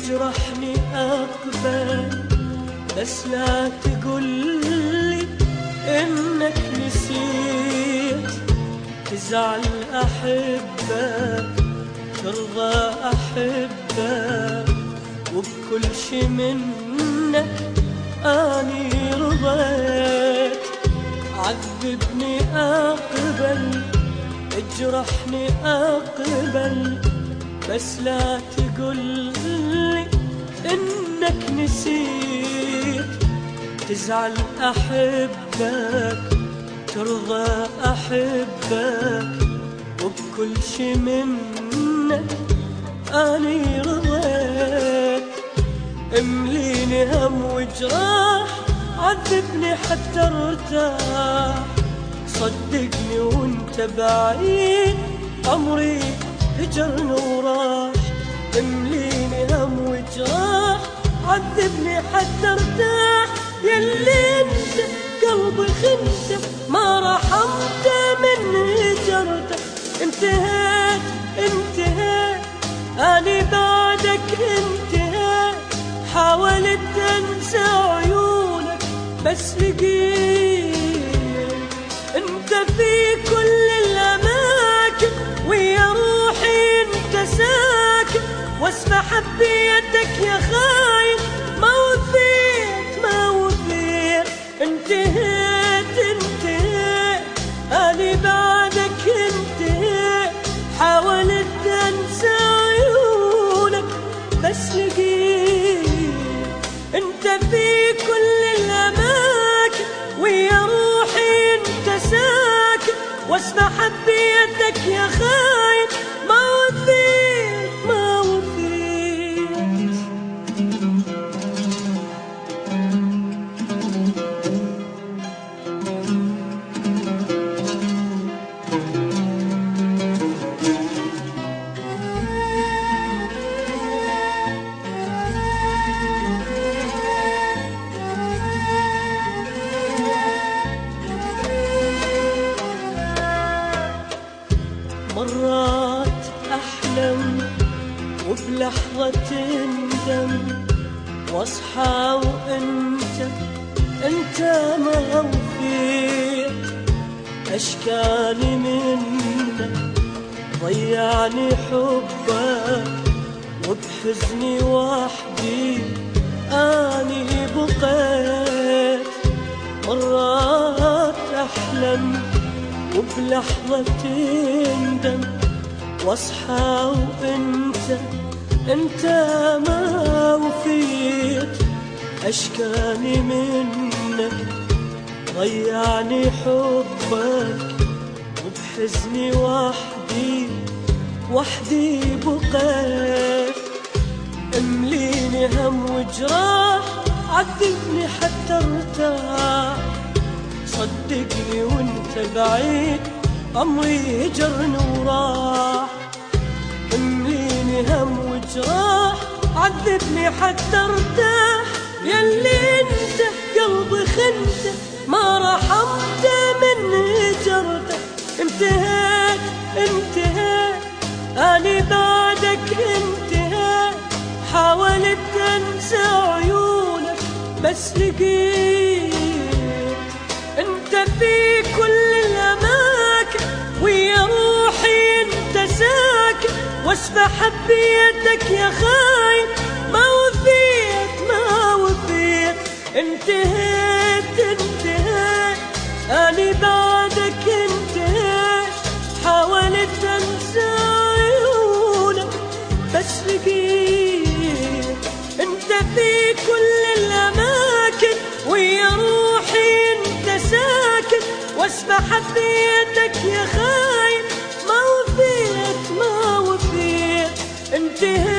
تجرحني أقبل، بس لا تقولي إنك نسيت. تزعل أحبك، ترضى أحبك، وبكل شي منك أني رضيت. عذبني أقبل، اجرحني أقبل، بس لا تقولي إنك نسيت. تزعل أحبك، ترضى أحبك، وبكل شي منك أني رضيت. امليني هم وجراح، عذبني حتى ارتاح. صدقني وانت بعيد، عمري هجرني وراح. امليني هم وجراح، عذبني حتى ارتاح. ياللي انت قلبي خنته، ما رحمت من هجرته. انتهيت انتهيت اني بعدك انتهيت. حاولت انسى عيونك بس لقيت انت في كل الاماكن، ويا روحي انت ساكن. واسمع حبيتك يا خاين، ما وفيت ما وفيت. انتهيت انتهيت اني بعدك انتهيت. حاولت انسى عيونك بس لقيت انت في كل الاماكن، ويا روحي انت ساكن. واسمع حبيتك يا خاين، ما وفيت ما وفيت. مرات أحلم وبلحظة تندم، واصحى وانت ما وفيت. أشكاني منك ضيعني حبك، وبحزني وحدي أني بقيت. مرات أحلم وبلحظة تندم، واصحى وانت ما وفيت. أشكاني منك ضيعني حبك، وبحزني وحدي بقيت. امليني هم وجراح، عذبني حتى ارتاح. صدقني وانت بعيد، عمري هجرني وراح. امليني هم وجراح، عذبني حتى ارتاح. ياللي انت قلبي خنته، ما رحمت من هجرته. انتهيت انتهيت اني بعدك انتهيت. حاولت انسى عيونك بس لقيت انت في كل الاماكن، ويا روحي انت ساكن. واسمع حبيتك يا خاين، ما وفيت ما وفيت. انتهيت انتهيت اني بعدك انتهيت. حاولت انسى عيونك بس لقيت انت في كل الاماكن، ويا روحي انت ساكن. واسمع حبيتك يا خاين، ما وفيت ما وفيت. انتهيت